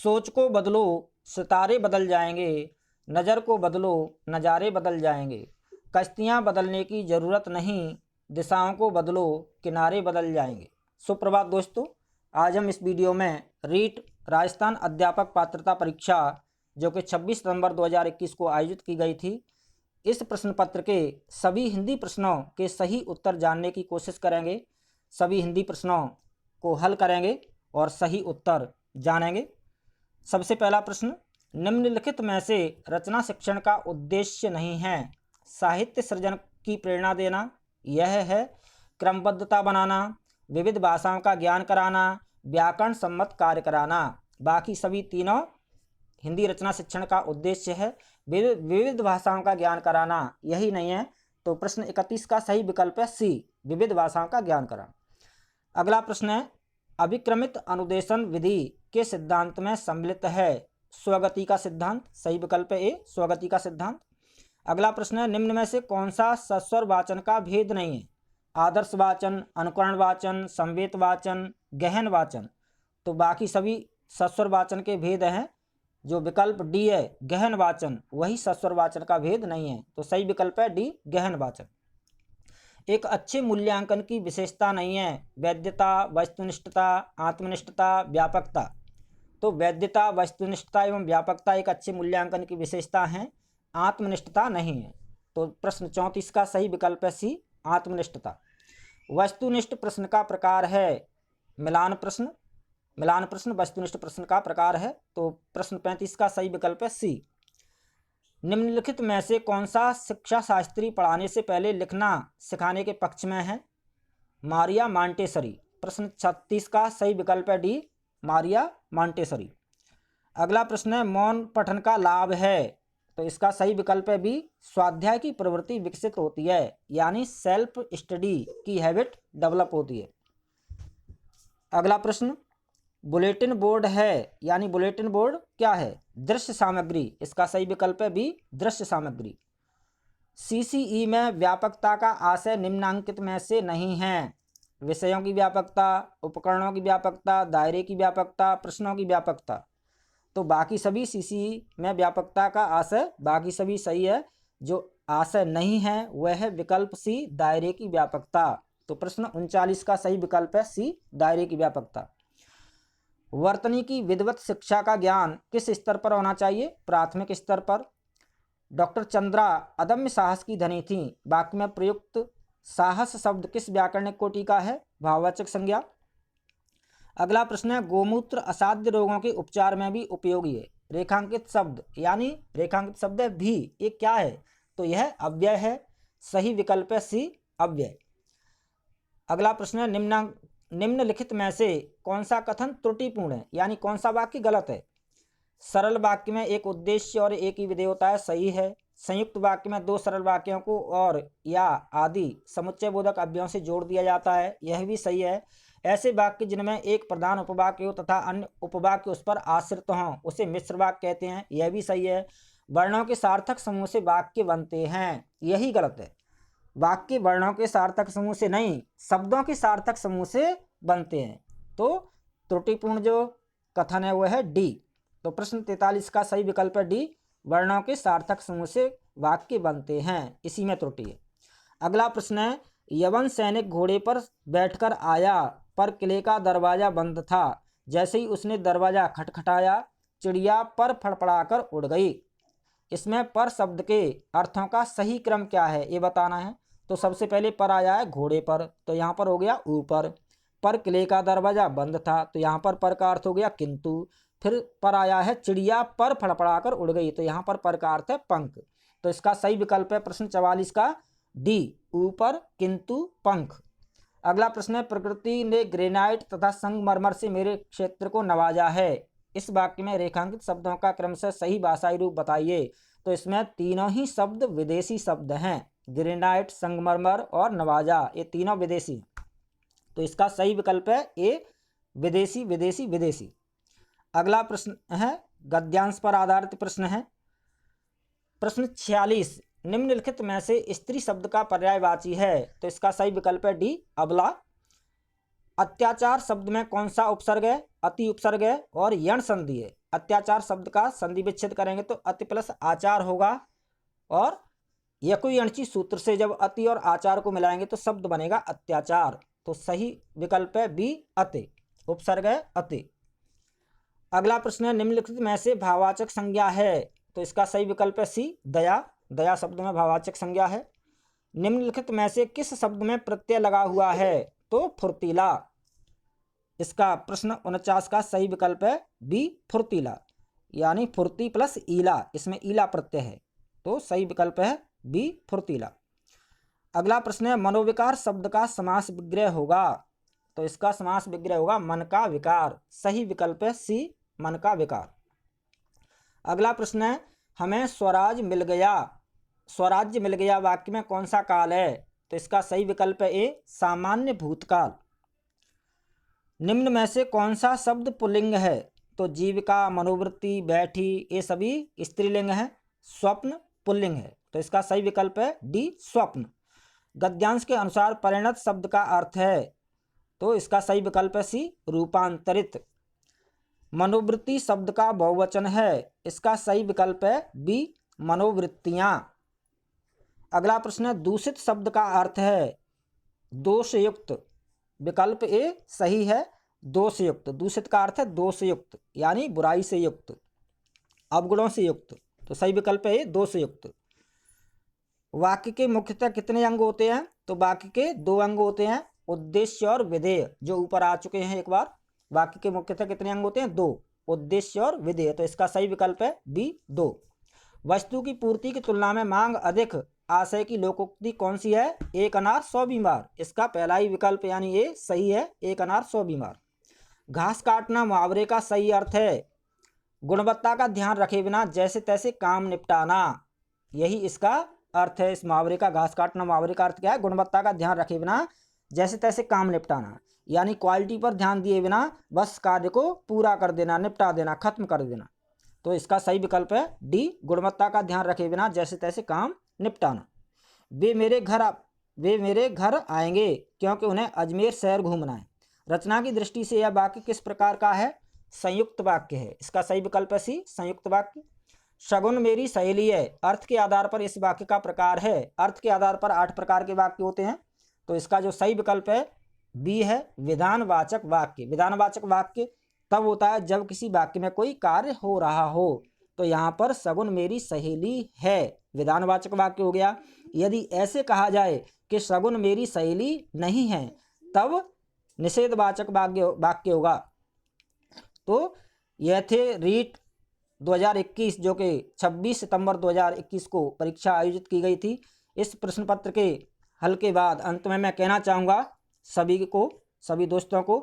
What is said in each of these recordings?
सोच को बदलो सितारे बदल जाएंगे, नज़र को बदलो नज़ारे बदल जाएंगे, कश्तियाँ बदलने की ज़रूरत नहीं, दिशाओं को बदलो किनारे बदल जाएंगे। सुप्रभात दोस्तों, आज हम इस वीडियो में रीट राजस्थान अध्यापक पात्रता परीक्षा जो कि 26 नवंबर 2021 को आयोजित की गई थी, इस प्रश्न पत्र के सभी हिंदी प्रश्नों के सही उत्तर जानने की कोशिश करेंगे। सभी हिंदी प्रश्नों को हल करेंगे और सही उत्तर जानेंगे। सबसे पहला प्रश्न, निम्नलिखित में से रचना शिक्षण का उद्देश्य नहीं है। साहित्य सृजन की प्रेरणा देना, यह है क्रमबद्धता बनाना, विविध भाषाओं का ज्ञान कराना, व्याकरण सम्मत कार्य कराना। बाकी सभी तीनों हिंदी रचना शिक्षण का उद्देश्य है। विविध भाषाओं का ज्ञान कराना यही नहीं है, तो प्रश्न 31 का सही विकल्प है सी, विविध भाषाओं का ज्ञान कराना। अगला प्रश्न है, अभिक्रमित अनुदेशन विधि के सिद्धांत में सम्मिलित है स्वगति का सिद्धांत। सही विकल्प है ए, स्वगति का सिद्धांत। अगला प्रश्न है, निम्न में से कौन सा सस्वर वाचन का भेद नहीं है। आदर्श वाचन, अनुकरण वाचन, संवेत वाचन, गहन वाचन। तो बाकी सभी सस्वर वाचन के भेद हैं। जो विकल्प डी है गहन वाचन, वही सस्वर वाचन का भेद नहीं है, तो सही विकल्प है डी, गहन वाचन। एक अच्छे मूल्यांकन की विशेषता नहीं है। वैधता, वस्तुनिष्ठता, आत्मनिष्ठता, व्यापकता। तो वैधता, वस्तुनिष्ठता एवं व्यापकता एक अच्छे मूल्यांकन की विशेषता हैं, आत्मनिष्ठता नहीं है। तो प्रश्न 34 का सही विकल्प है सी, आत्मनिष्ठता। वस्तुनिष्ठ प्रश्न का प्रकार है मिलान प्रश्न। मिलान प्रश्न वस्तुनिष्ठ प्रश्न का प्रकार है, तो प्रश्न 35 का सही विकल्प है सी। निम्नलिखित में से कौन सा शिक्षा शास्त्री पढ़ाने से पहले लिखना सिखाने के पक्ष में है। मारिया मॉन्टेसरी। प्रश्न 36 का सही विकल्प है डी, मारिया मॉन्टेसरी। अगला प्रश्न है, मौन पठन का लाभ है। तो इसका सही विकल्प है बी, स्वाध्याय की प्रवृत्ति विकसित होती है, यानी सेल्फ स्टडी की हैबिट डेवलप होती है। अगला प्रश्न, बुलेटिन बोर्ड है, यानी बुलेटिन बोर्ड क्या है। दृश्य सामग्री। इसका सही विकल्प है बी, दृश्य सामग्री। सीसीई में व्यापकता का आशय निम्नांकित में से नहीं है। विषयों की व्यापकता, उपकरणों की व्यापकता, दायरे की व्यापकता, प्रश्नों की व्यापकता। तो बाकी सभी सीसीई में व्यापकता का आशय, बाकी सभी सही है। जो आशय नहीं है वह है विकल्प सी, दायरे की व्यापकता। तो प्रश्न 39 का सही विकल्प है सी, दायरे की व्यापकता। वर्तनी की विधिवत शिक्षा का ज्ञान किस स्तर पर होना चाहिए। प्राथमिक स्तर पर। डॉक्टर चंद्रा अदम्य साहस की धनी थी। वाक्य में प्रयुक्त साहस शब्द किस व्याकरणिक कोटि का है। भाववाचक संज्ञा। अगला प्रश्न है, गोमूत्र असाध्य रोगों के उपचार में भी उपयोगी है। रेखांकित शब्द, यानी रेखांकित शब्द है भी, ये क्या है, तो यह अव्यय है। सही विकल्प है सी, अव्यय। अगला प्रश्न है, निम्नलिखित में से कौन सा कथन त्रुटिपूर्ण है, यानी कौन सा वाक्य गलत है। सरल वाक्य में एक उद्देश्य और एक ही विधेय होता है, सही है। संयुक्त वाक्य में दो सरल वाक्यों को और या आदि समुच्चय बोधक अव्ययों से जोड़ दिया जाता है, यह भी सही है। ऐसे वाक्य जिनमें एक प्रधान उपवाक्य हो तथा अन्य उपवाक्य उस पर आश्रित हों उसे मिश्र वाक्य कहते हैं, यह भी सही है। वर्णों के सार्थक समूह से वाक्य बनते हैं, यही गलत है। वाक्य वर्णों के सार्थक समूह से नहीं, शब्दों के सार्थक समूह से बनते हैं। तो त्रुटिपूर्ण जो कथन है वह है डी। तो प्रश्न 43 का सही विकल्प है डी, वर्णों के सार्थक समूह से वाक्य बनते हैं, इसी में त्रुटि है। अगला प्रश्न है, यवन सैनिक घोड़े पर बैठकर आया पर किले का दरवाजा बंद था। जैसे ही उसने दरवाजा खटखटाया चिड़िया पर फड़फड़ाकर उड़ गई। इसमें पर शब्द के अर्थों का सही क्रम क्या है ये बताना है। तो सबसे पहले पर आया है घोड़े पर, तो यहाँ पर हो गया ऊपर। पर किले का दरवाजा बंद था, तो यहाँ पर का अर्थ हो गया किंतु। फिर पर आया है चिड़िया पर फड़फड़ाकर उड़ गई, तो यहाँ पर का अर्थ है पंख। तो इसका सही विकल्प है प्रश्न 44 का डी, ऊपर किंतु पंख। अगला प्रश्न है, प्रकृति ने ग्रेनाइट तथा संगमरमर से मेरे क्षेत्र को नवाजा है। इस वाक्य में रेखांकित शब्दों का क्रमशः सही भाषाई रूप बताइए। तो इसमें तीनों ही शब्द विदेशी शब्द हैं, ग्रेनाइट, संगमरमर और नवाजा, ये तीनों विदेशी हैं। तो इसका सही विकल्प है ए, विदेशी विदेशी विदेशी। अगला प्रश्न है, गद्यांश पर आधारित प्रश्न है। प्रश्न 46, निम्नलिखित में से स्त्री शब्द का पर्यायवाची है। तो इसका सही विकल्प है डी, अबला। अत्याचार शब्द में कौन सा उपसर्ग है। अति उपसर्ग है और यण संधि है। अत्याचार शब्द का संधि विच्छेद करेंगे तो अति प्लस आचार होगा, और यकोई अणची सूत्र से जब अति और आचार को मिलाएंगे तो शब्द बनेगा अत्याचार। तो सही विकल्प है बी अति, उपसर्ग है अति। अगला प्रश्न है निम्नलिखित में से भाववाचक संज्ञा है, तो इसका सही विकल्प है सी दया। दया शब्द में भाववाचक संज्ञा है। निम्नलिखित में से किस शब्द में प्रत्यय लगा हुआ है, तो फुर्तीला। इसका प्रश्न 49 का सही विकल्प है बी फुर्तीला, यानी फुर्ती प्लस ईला, इसमें ईला प्रत्यय है, तो सही विकल्प है बी फुर्तीला। अगला प्रश्न है मनोविकार शब्द का समास विग्रह होगा, तो इसका समास विग्रह होगा मन का विकार। सही विकल्प है सी मन का विकार। अगला प्रश्न है हमें स्वराज मिल गया, स्वराज्य मिल गया वाक्य में कौन सा काल है, तो इसका सही विकल्प है ए सामान्य भूतकाल। निम्न में से कौन सा शब्द पुल्लिंग है, तो जीविका, मनोवृत्ति, बैठी, ये सभी स्त्रीलिंग है। स्वप्न पुल्लिंग है, तो इसका सही विकल्प है डी स्वप्न। गद्यांश के अनुसार परिणत शब्द का अर्थ है, तो इसका सही विकल्प है सी रूपांतरित। मनोवृत्ति शब्द का बहुवचन है, इसका सही विकल्प है बी मनोवृत्तियां। अगला प्रश्न है दूषित शब्द का अर्थ है दोषयुक्त, विकल्प ए सही है दोषयुक्त। दूषित का अर्थ है दोषयुक्त, यानी बुराई से युक्त, अवगुणों से युक्त, तो सही विकल्प है दोषयुक्त। वाक्य के मुख्यतः कितने अंग होते हैं, तो वाक्य के 2 अंग होते हैं, उद्देश्य और विधेय, जो ऊपर आ चुके हैं एक बार। वाक्य के मुख्यतः कितने अंग होते हैं, 2, उद्देश्य और विधेय, तो इसका सही विकल्प है बी 2। वस्तु की पूर्ति की तुलना में मांग अधिक आशय की लोकोक्ति कौन सी है, एक अनार 100 बीमार। इसका पहला ही विकल्प यानी ए सही है, एक अनार 100 बीमार। घास काटना मुहावरे का सही अर्थ है गुणवत्ता का ध्यान रखे बिना जैसे तैसे काम निपटाना, यही इसका अर्थ है इस मुहावरे का। घास काटना मुहावरे का अर्थ क्या है, गुणवत्ता का ध्यान रखे बिना जैसे तैसे काम निपटाना, यानी क्वालिटी पर ध्यान दिए बिना बस कार्य को पूरा कर देना, निपटा देना, खत्म कर देना, तो इसका सही विकल्प है डी गुणवत्ता का ध्यान रखे बिना जैसे तैसे काम निपटाना। वे मेरे घर आएंगे क्योंकि उन्हें अजमेर शहर घूमना है। रचना की दृष्टि से यह वाक्य किस प्रकार का है, संयुक्त वाक्य है, इसका सही विकल्प है सी संयुक्त वाक्य। शगुन मेरी सहेली है, अर्थ के आधार पर इस वाक्य का प्रकार है। अर्थ के आधार पर 8 प्रकार के वाक्य होते हैं, तो इसका जो सही विकल्प है बी है विधानवाचक वाक्य। विधानवाचक वाक्य तब होता है जब किसी वाक्य में कोई कार्य हो रहा हो, तो यहाँ पर शगुन मेरी सहेली है विधानवाचक वाक्य हो गया। यदि ऐसे कहा जाए कि शगुन मेरी सहेली नहीं है, तब निषेधवाचक वाक्य होगा। तो यह थे रीट 2021 जो कि 26 सितंबर 2021 को परीक्षा आयोजित की गई थी। इस प्रश्न पत्र के हल के बाद अंत में मैं कहना चाहूँगा सभी दोस्तों को,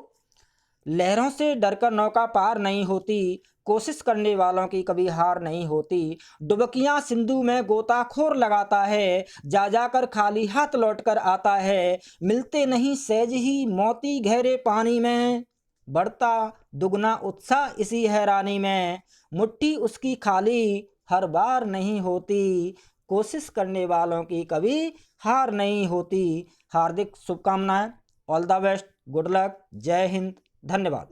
लहरों से डरकर नौका पार नहीं होती, कोशिश करने वालों की कभी हार नहीं होती। डुबकियां सिंधु में गोताखोर लगाता है, जा जाकर खाली हाथ लौटकर आता है। मिलते नहीं सहज ही मोती गहरे पानी में, बढ़ता दुगना उत्साह इसी हैरानी में। मुट्ठी उसकी खाली हर बार नहीं होती, कोशिश करने वालों की कभी हार नहीं होती। हार्दिक शुभकामनाएं, all the best, good luck, जय हिंद, धन्यवाद।